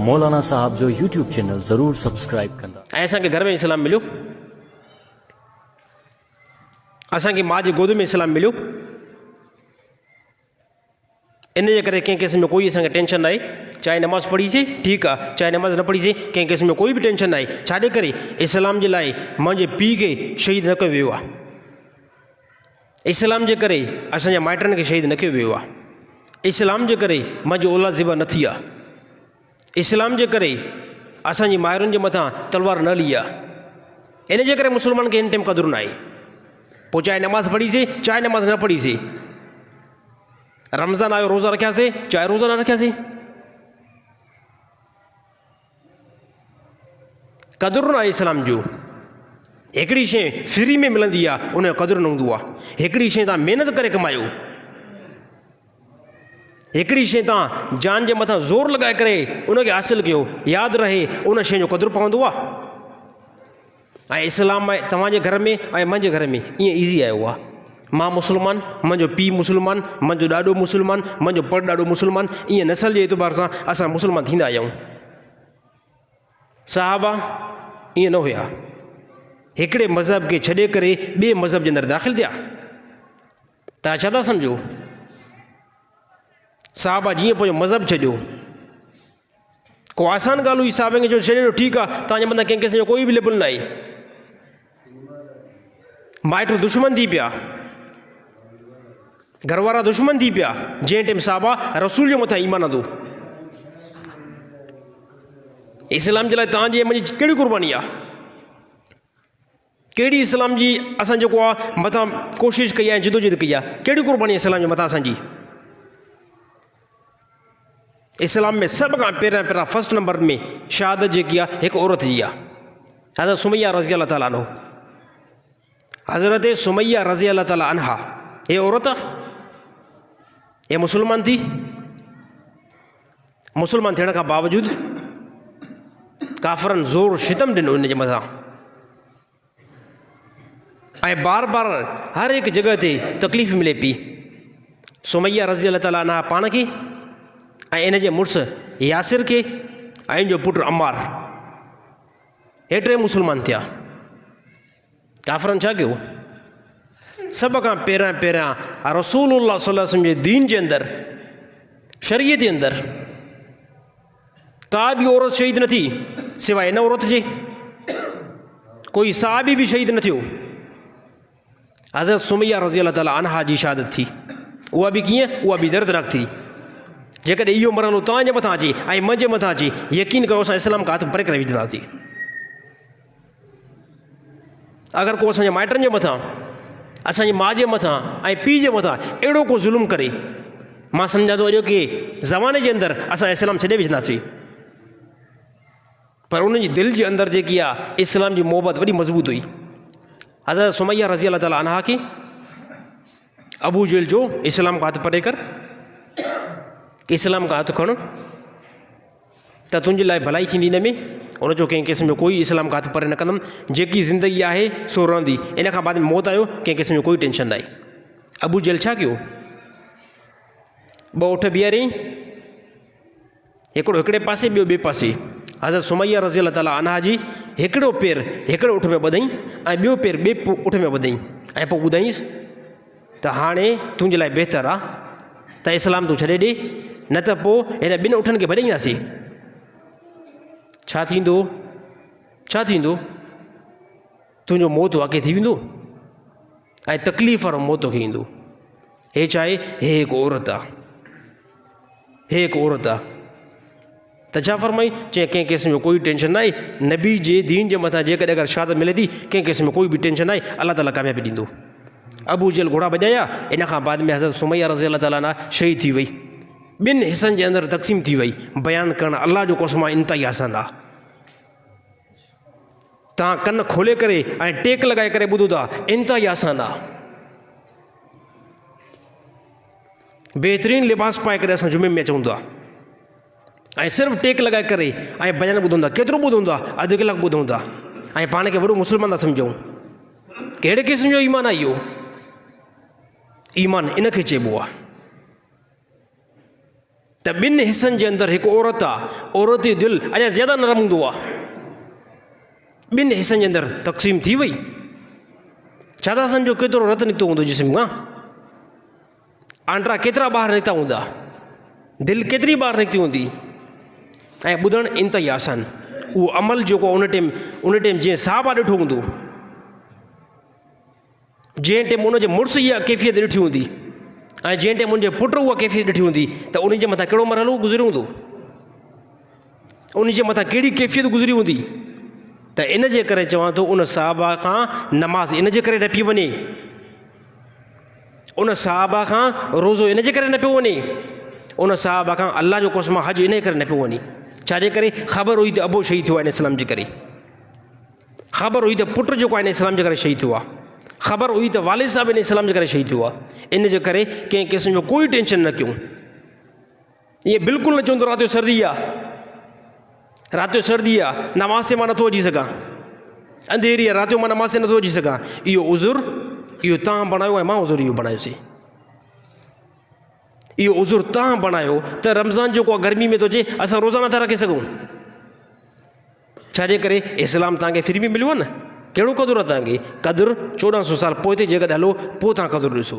मौलाना साहब जो YouTube channel ज़रूर subscribe कंदा। असांखे घर में इस्लाम मिलियो, असांखे माँ जी गोद में इस्लाम मिलियो। इन जे करे कंहिं क़िस्म में कोई असांखे टेंशन न आहे। चाहे नमाज़ पढ़ीसीं ठीकु आहे, चाहे नमाज़ न पढ़ीसीं, कंहिं क़िस्म में कोई बि टेंशन न आहे। छाजे करे इस्लाम जे लाइ मुंहिंजे पीउ खे शहीद न कयो वियो आहे। इस्लाम जे करे असांजे माइटनि खे शहीद न कयो वियो आहे। इस्लाम जे करे मुंहिंजी औलाद ज़िबा न थी आहे। इस्लाम जे करे असांजी माइरुनि जे मथां तलवार न ली आहे। इन जे करे मुस्लमान खे हिन टाइम क़दुरु न आहे। पोइ चाहे नमाज़ पढ़ीसीं, चाहे नमाज़ न पढ़ीसीं, रमज़ान आयो रोज़ा रखियासीं, चाहे रोज़ा न रखियासीं, क़दुरु न आहे इस्लाम जो। हिकिड़ी शइ फ्री में मिलंदी आहे, उनजो क़दुरु न हूंदो आहे। हिकिड़ी शइ तव्हां महिनत करे कमायो, हिकिड़ी शइ तव्हां जान जे मथां ज़ोर लॻाए करे उनखे हासिलु कयो, यादि रहे, उन शइ जो क़दुरु पवंदो आहे। ऐं इस्लाम आहे तव्हांजे घर में ऐं मुंहिंजे घर में ईअं ईज़ी आयो आहे। मां मुस्लमान, मुंहिंजो पीउ मुस्लमान, मुंहिंजो ॾाॾो मुस्लमान, मुंहिंजो परॾाॾो मुस्लमान, ईअं नसल जे एतबार सां असां मुस्लमान थींदा आहियूं। साहबा ईअं न हुया, हिकिड़े मज़हब खे छॾे करे ॿिए मज़हब जे अंदरि दाख़िल थिया। तव्हां छा था सम्झो? साहबा जीअं पंहिंजो मज़हब छॾियो, को आसान ॻाल्हि हुई साहबनि खे जो छॾियो, ठीकु आहे, तव्हांजे मथां कंहिं क़िस्म जो कोई बि लेबल न आहे। माइट दुश्मन थी पिया, घरवारा दुश्मन थी पिया, जंहिं टाइम साहबा रसूल जे मथां ईमान आंदो। इस्लाम जे लाइ तव्हांजी मुंहिंजी कहिड़ी क़ुर्बानी आहे? कहिड़ी इस्लाम जी असां जेको आहे मथां कोशिशि कई आहे, जिदोजहद कई आहे, कहिड़ी क़ुर्बानी इस्लाम जे मथां असांजी? इस्लाम में सभ खां पहिरियां फर्स्ट नंबर में शहादत जेकी आहे हिकु औरत जी आहे। हज़रत सुमैया रज़ी अल्लाह ताला अन्हा, हज़रत सुमैया रज़ी अल्लाह ताला अन्हा, हे औरत, हे मुसलमान थी। मुसलमान थियण खां बावजूदि काफ़रनि ज़ोर शितम ॾिनो हिन जे मथां, ऐं बार बार हर हिकु जॻह ते तकलीफ़ मिले पई। सुमैया रज़ी अल्लाह ताला अन्हा पाण खे ऐं इन जे मुड़ुसु यासिर खे ऐं इन जो पुटु अम्मार, हे टे मुस्लमान थिया। काफ़रनि छा कयो? सभ खां पहिरियां रसूलुल्लाह सल्लल्लाहु अलैहि वसल्लम जे दीन जे अंदरि, शरीयत जे अंदरि का बि औरत शहीद न थी सवाइ इन औरत जे। कोई सहाबी बि शहीद न थियो। हज़रत सुमैया रज़ी अल्लाह ताला अन्हा जी शहादत थी। उहा बि कीअं? उहा बि दर्दनाक थी। जेकॾहिं इहो मरहलो तव्हांजे मथां अचे ऐं मुंहिंजे मथां अचे, यकीन कयो असां इस्लाम खां हथ परे करे विझंदासीं। अगरि को असांजे माइटनि जे मथां, असांजी माउ जे मथां ऐं पीउ जे मथां अहिड़ो को ज़ुल्म करे, मां सम्झां थो अॼु की ज़माने जे अंदरि असां इस्लाम छॾे विझंदासीं। पर उनजी दिलि जे अंदरि जेकी आहे इस्लाम जी मोहबत वॾी मज़बूत हुई। हज़रत सुमैया रज़ी अल्लाह ताला अन्हा खे अबू जहल जो इस्लाम खां हथ परे कर, इस्लाम खां हथु खण, त तुंहिंजे लाइ भलाई थींदी हिन में। उनजो कंहिं क़िस्म जो कोई इस्लाम खां हथु परे न कंदुमि, जेकी ज़िंदगी आहे सो रहंदी, इन खां बाद में मौत आयो, कंहिं क़िस्म जो कोई टेंशन न आहे। अबू जहल छा कयो? ॿ उठ बीहारियईं, हिकिड़ो हिकिड़े पासे, ॿियो ॿिए पासे। हज़रत सुमैया रज़ी अल्लाह ताला अन्हा जी हिकिड़ो पेर हिकिड़े उठ में ॿधईं ऐं ॿियो पेर ॿिए उठ में ॿधईं, ऐं पोइ ॿुधाईंसि त हाणे तुंहिंजे लाइ बहितरु आहे त इस्लाम तूं छॾे ॾे, न त पोइ हिन ॿिनि उठनि खे भॼाईंदासीं। छा थींदो? छा थींदो? तुंहिंजो मौत वाक़ई थी वेंदो ऐं तकलीफ़ वारो मौत तोखे ईंदो। हे छा आहे? हे हिकु औरत आहे, हे हिकु औरत आहे। त छा फरमाई? चई कंहिं क़िस्म जो कोई टेंशन न आहे। नबी जे दीन जे मथां जेकॾहिं अगरि शहादत मिले थी, कंहिं क़िस्म में कोई बि टेंशन न आहे, अल्लाह ताला कामयाबी ॾींदो। अबू जहल घोड़ा भॼाया, इन खां बाद में हज़रत सुमैया रज़ी अल्लाह ताला अन्हा शहीद थी वई, ॿिनि हिसनि जे अंदरि तक़सीम थी वई। बयानु करणु अल्लाह जो कसम आहे इंतिहाई आसान आहे। तव्हां कन खोले करे ऐं टेक लॻाए करे ॿुधो था, इंतिहाई आसान आहे। बहितरीनु लिबास पाए करे असां जुमे में अचूं था ऐं सिर्फ़ु टेक लॻाए करे ऐं बयानु ॿुधूं था। केतिरो ॿुधूं था? अधु कलाकु ॿुधूं था ऐं पाण खे वॾो मुस्लमान था सम्झूं। कहिड़े क़िस्म जो ईमान आहे इहो? ईमान इन खे चइबो आहे त ॿिनि हिसनि जे अंदरि हिकु औरत आहे, औरत जो दिलि अञा ज़्यादा नरम हूंदो आहे। ॿिनि हिसनि जे अंदरि तक़सीम थी वई। छा था सम्झो केतिरो रतु निकितो हूंदो जिस्म मां? आंड्रा केतिरा ॿाहिरि निकिता हूंदा, दिलि केतिरी ॿाहिरि निकिती हूंदी। ऐं ॿुधणु इंतिहाई आसान, उहो अमल जेको उन टाइम जीअं साहबा ॾिठो हूंदो, जंहिं टाइम उनजे मुड़ुस इहा कैफ़ियत ॾिठी हूंदी ऐं जंहिं टाइम उनजे पुट उहा कैफ़ियत ॾिठी हूंदी, त उन जे मथां कहिड़ो मरहलो गुज़रियो हूंदो, उन जे मथां कहिड़ी कैफ़ियत गुज़री हूंदी। त इन जे करे चवां थो, उन साहबा खां नमाज़ इन जे करे न पई वञे, उन साहबा खां रोज़ो इन जे करे न पियो वञे, उन साहबा खां अल्लाह जो कसम हज इन जे करे न पियो वञे। छाजे करे? ख़बर हुई त अबो शहीद थियो आहे इन इस्लाम जे करे, ख़बर हुई त पुटु जेको आहे इन इस्लाम जे करे शहीद थियो आहे, ख़बर हुई त वालिद साहिबु इन इस्लाम जे करे शहीद थियो आहे। इन जे करे कंहिं क़िस्म जो कोई टेंशन न कयूं। इहे बिल्कुलु न चवंदो राति जो सर्दी आहे, राति जो सर्दी आहे, नमाज़ ते मां नथो अची सघां, अंधेरी आहे, राति जो मां नमाज़ ते नथो अची सघां। इहो उज़ुर, इहो तव्हां बणायो ऐं मां उज़ुर इहो बणायोसीं। इहो उज़ुर तव्हां बणायो त रमज़ान जेको आहे गर्मी में थो अचे, असां रोज़ाना था रखी सघूं। छाजे करे? इस्लाम तव्हांखे फ्री में मिलियो आहे न। कहिड़ो क़दुरु आहे तव्हांखे? क़दुरु 1400 साल पोइ ते जेकॾहिं हलो पोइ तव्हां क़दुरु ॾिसो।